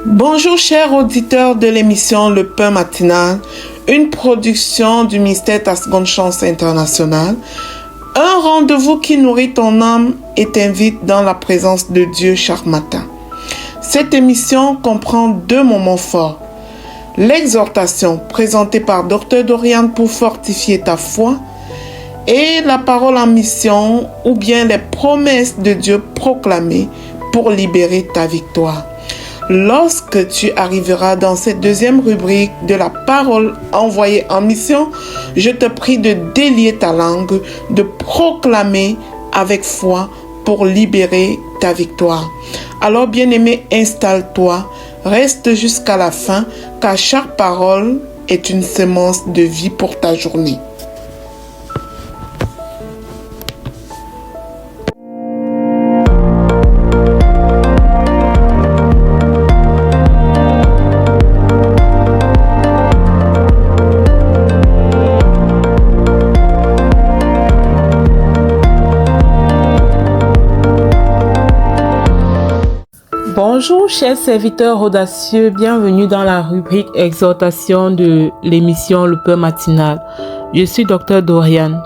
Bonjour chers auditeurs de l'émission Le Pain Matinal, une production du ministère Ta Seconde Chance International, un rendez-vous qui nourrit ton âme et t'invite dans la présence de Dieu chaque matin. Cette émission comprend 2 moments forts. L'exhortation présentée par Dr Dorian pour fortifier ta foi et la parole en mission ou bien les promesses de Dieu proclamées pour libérer ta victoire. Lorsque tu arriveras dans cette 2e rubrique de la parole envoyée en mission, je te prie de délier ta langue, de proclamer avec foi pour libérer ta victoire. Alors bien-aimé, installe-toi, reste jusqu'à la fin, car chaque parole est une semence de vie pour ta journée. Bonjour chers serviteurs audacieux, bienvenue dans la rubrique exhortation de l'émission Le Pain Matinal. Je suis Dr Dorian.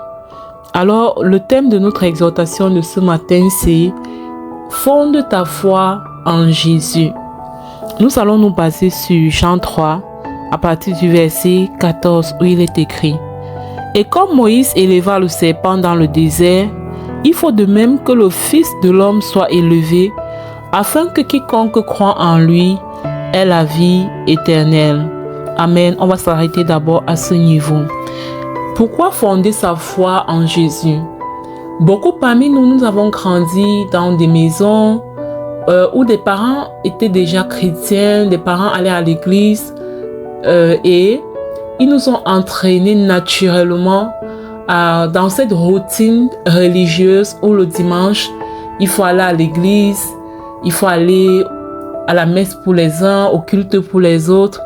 Alors le thème de notre exhortation de ce matin c'est « Fonde ta foi en Jésus ». Nous allons nous baser sur Jean 3 à partir du verset 14 où il est écrit « Et comme Moïse éleva le serpent dans le désert, il faut de même que le Fils de l'homme soit élevé afin que quiconque croit en lui ait la vie éternelle. » Amen. On va s'arrêter d'abord à ce niveau. Pourquoi fonder sa foi en Jésus? Beaucoup parmi nous, nous avons grandi dans des maisons où des parents étaient déjà chrétiens, des parents allaient à l'église et ils nous ont entraînés naturellement dans cette routine religieuse où le dimanche, il faut aller à l'église, il faut aller à la messe pour les uns, au culte pour les autres.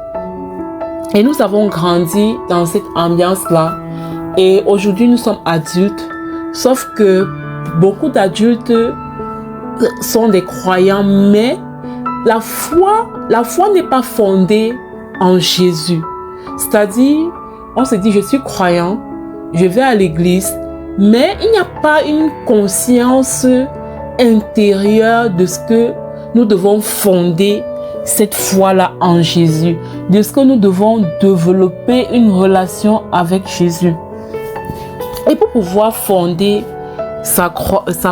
Et nous avons grandi dans cette ambiance-là. Et aujourd'hui, nous sommes adultes. Sauf que beaucoup d'adultes sont des croyants, mais la foi n'est pas fondée en Jésus. C'est-à-dire, on se dit, je suis croyant, je vais à l'église, mais il n'y a pas une conscience intérieure de ce que nous devons fonder cette foi-là en Jésus, de ce que nous devons développer une relation avec Jésus. Et pour pouvoir fonder sa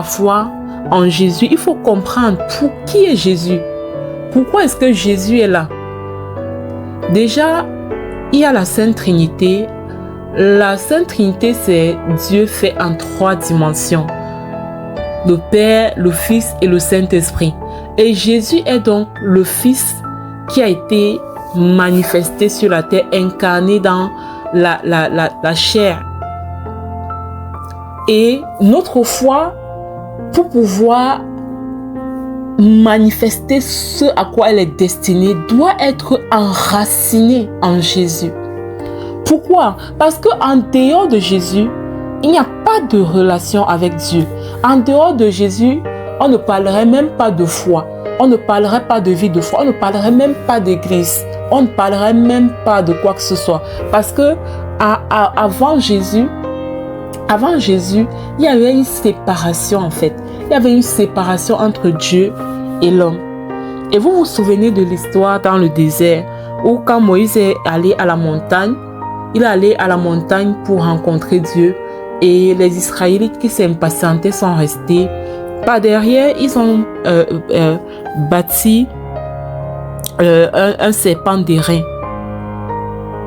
foi en Jésus, il faut comprendre pour qui est Jésus. Pourquoi est-ce que Jésus est là? Déjà, il y a la Sainte Trinité. La Sainte Trinité, c'est Dieu fait en 3 dimensions. Le Père, le Fils et le Saint-Esprit. Et Jésus est donc le Fils qui a été manifesté sur la terre, incarné dans la chair. Et notre foi, pour pouvoir manifester ce à quoi elle est destinée, doit être enracinée en Jésus. Pourquoi? Parce qu'en dehors de Jésus, il n'y a pas de relation avec Dieu. En dehors de Jésus, on ne parlerait même pas de foi. On ne parlerait pas de vie de foi. On ne parlerait même pas d'église. On ne parlerait même pas de quoi que ce soit. Parce que avant Jésus, il y avait une séparation en fait. Il y avait une séparation entre Dieu et l'homme. Et vous vous souvenez de l'histoire dans le désert où quand Moïse est allé à la montagne, il est allé à la montagne pour rencontrer Dieu. Et les Israélites qui s'impatientaient sont restés. Par derrière, ils ont bâti un serpent d'airain.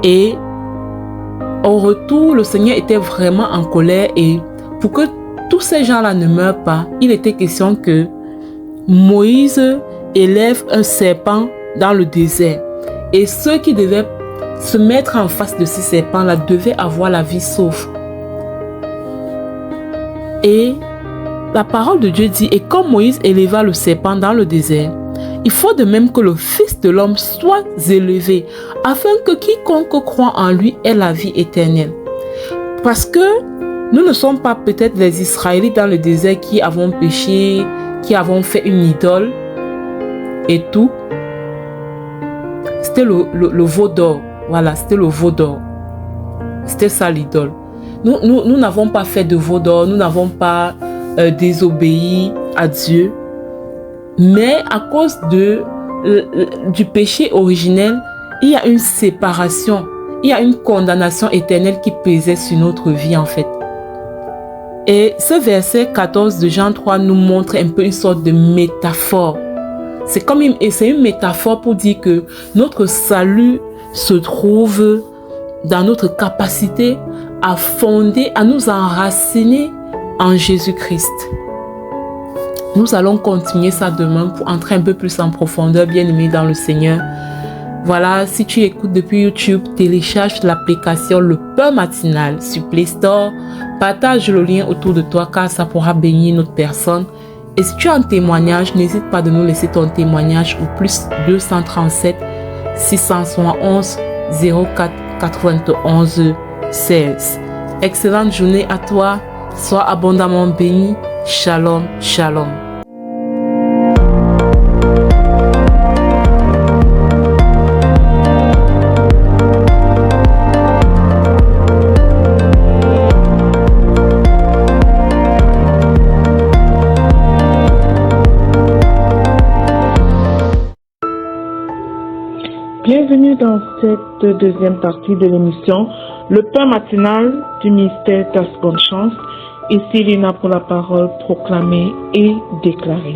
Et au retour, le Seigneur était vraiment en colère. Et pour que tous ces gens-là ne meurent pas, il était question que Moïse élève un serpent dans le désert. Et ceux qui devaient se mettre en face de ces serpents-là devaient avoir la vie sauve. Et la parole de Dieu dit, et comme Moïse éleva le serpent dans le désert, il faut de même que le Fils de l'homme soit élevé, afin que quiconque croit en lui ait la vie éternelle. Parce que nous ne sommes pas peut-être les Israélites dans le désert qui avons péché, qui avons fait une idole et tout. C'était le veau d'or. Voilà, c'était le veau d'or. C'était ça l'idole. Nous n'avons pas fait de veau d'or, nous n'avons pas désobéi à Dieu. Mais à cause du péché originel, il y a une séparation, il y a une condamnation éternelle qui pesait sur notre vie en fait. Et ce verset 14 de Jean 3 nous montre un peu une sorte de métaphore. C'est une métaphore pour dire que notre salut se trouve dans notre capacité à fonder, à nous enraciner en Jésus-Christ. Nous allons continuer ça demain pour entrer un peu plus en profondeur, bien-aimé dans le Seigneur. Voilà, si tu écoutes depuis YouTube, télécharge l'application Le Pain Matinal sur Play Store. Partage le lien autour de toi car ça pourra bénir notre personne. Et si tu as un témoignage, n'hésite pas de nous laisser ton témoignage au plus 237 671 04 91 16. Excellente journée à toi. Sois abondamment béni. Shalom, shalom. Bienvenue dans cette deuxième partie de l'émission Le Pain Matinal du ministère Ta Seconde Chance. Ici Lina pour la parole proclamée et déclarée.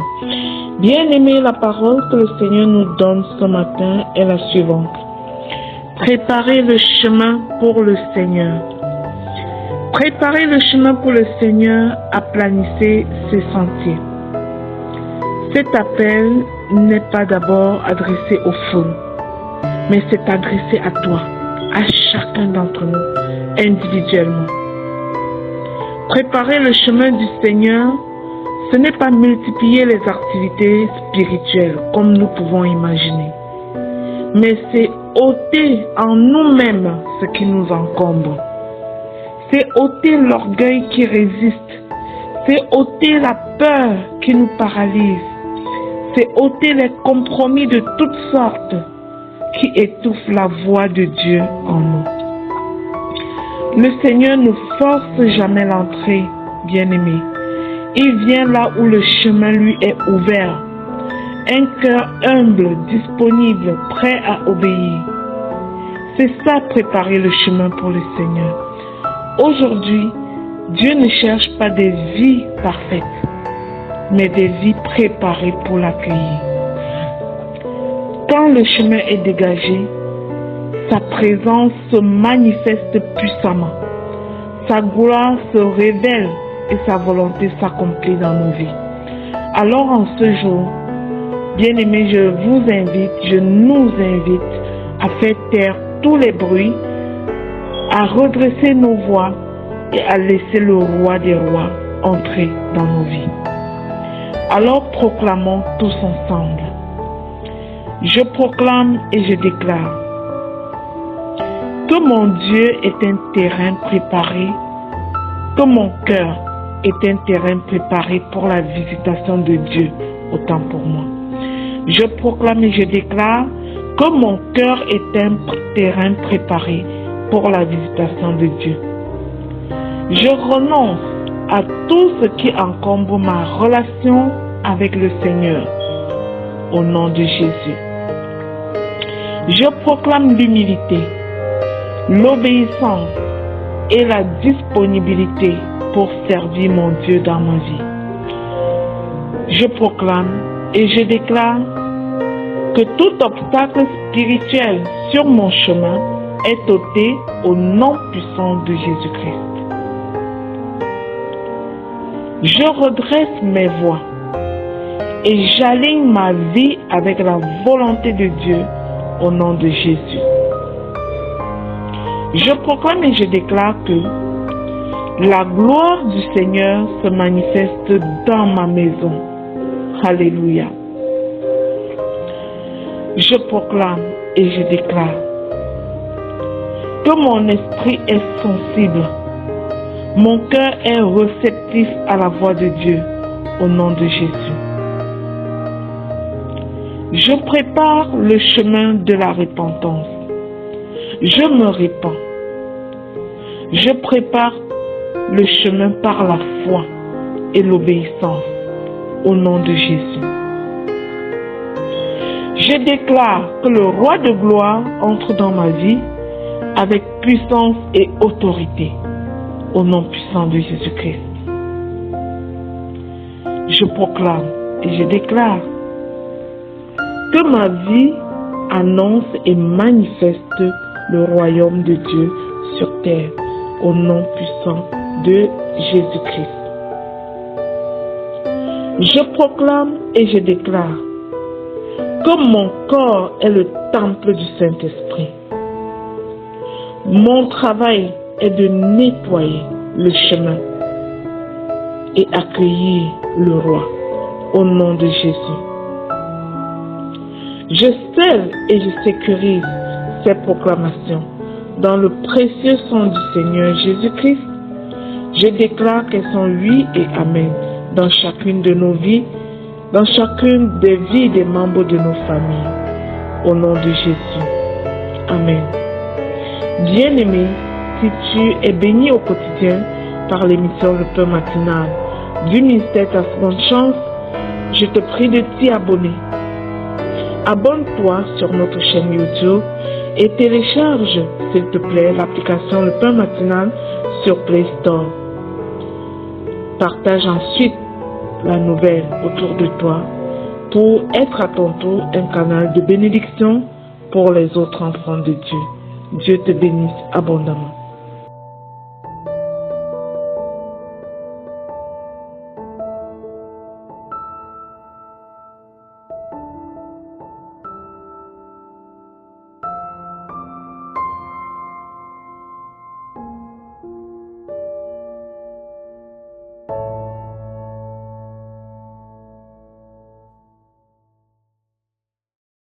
Bien-aimé, la parole que le Seigneur nous donne ce matin est la suivante. Préparez le chemin pour le Seigneur. Préparez le chemin pour le Seigneur, aplanissez ses sentiers. Cet appel n'est pas d'abord adressé aux foules, mais c'est adressé à toi, à chacun d'entre nous, individuellement. Préparer le chemin du Seigneur, ce n'est pas multiplier les activités spirituelles comme nous pouvons imaginer, mais c'est ôter en nous-mêmes ce qui nous encombre. C'est ôter l'orgueil qui résiste, c'est ôter la peur qui nous paralyse, c'est ôter les compromis de toutes sortes qui étouffe la voix de Dieu en nous. Le Seigneur ne force jamais l'entrée, bien-aimé. Il vient là où le chemin lui est ouvert. Un cœur humble, disponible, prêt à obéir. C'est ça, préparer le chemin pour le Seigneur. Aujourd'hui, Dieu ne cherche pas des vies parfaites, mais des vies préparées pour l'accueillir. Quand le chemin est dégagé, sa présence se manifeste puissamment. Sa gloire se révèle et sa volonté s'accomplit dans nos vies. Alors en ce jour, bien-aimés, je nous invite à faire taire tous les bruits, à redresser nos voix et à laisser le roi des rois entrer dans nos vies. Alors proclamons tous ensemble. Je proclame et je déclare que mon Dieu est un terrain préparé, que mon cœur est un terrain préparé pour la visitation de Dieu, autant pour moi. Je proclame et je déclare que mon cœur est un terrain préparé pour la visitation de Dieu. Je renonce à tout ce qui encombre ma relation avec le Seigneur, au nom de Jésus. Je proclame l'humilité, l'obéissance et la disponibilité pour servir mon Dieu dans ma vie. Je proclame et je déclare que tout obstacle spirituel sur mon chemin est ôté au nom puissant de Jésus-Christ. Je redresse mes voies et j'aligne ma vie avec la volonté de Dieu au nom de Jésus. Je proclame et je déclare que la gloire du Seigneur se manifeste dans ma maison. Alléluia. Je proclame et je déclare que mon esprit est sensible. Mon cœur est réceptif à la voix de Dieu au nom de Jésus. Je prépare le chemin de la repentance. Je me répands. Je prépare le chemin par la foi et l'obéissance au nom de Jésus. Je déclare que le roi de gloire entre dans ma vie avec puissance et autorité au nom puissant de Jésus-Christ. Je proclame et je déclare que ma vie annonce et manifeste le royaume de Dieu sur terre au nom puissant de Jésus-Christ. Je proclame et je déclare que mon corps est le temple du Saint-Esprit. Mon travail est de nettoyer le chemin et accueillir le roi au nom de Jésus. Je scelle et je sécurise ces proclamations dans le précieux sang du Seigneur Jésus-Christ. Je déclare qu'elles sont oui et amen dans chacune de nos vies, dans chacune des vies des membres de nos familles. Au nom de Jésus. Amen. Bien-aimé, si tu es béni au quotidien par l'émission Le Pain Matinal du ministère Ta Seconde Chance, je te prie de t'y abonner. Abonne-toi sur notre chaîne YouTube et télécharge, s'il te plaît, l'application Le Pain Matinal sur Play Store. Partage ensuite la nouvelle autour de toi pour être à ton tour un canal de bénédiction pour les autres enfants de Dieu. Dieu te bénisse abondamment.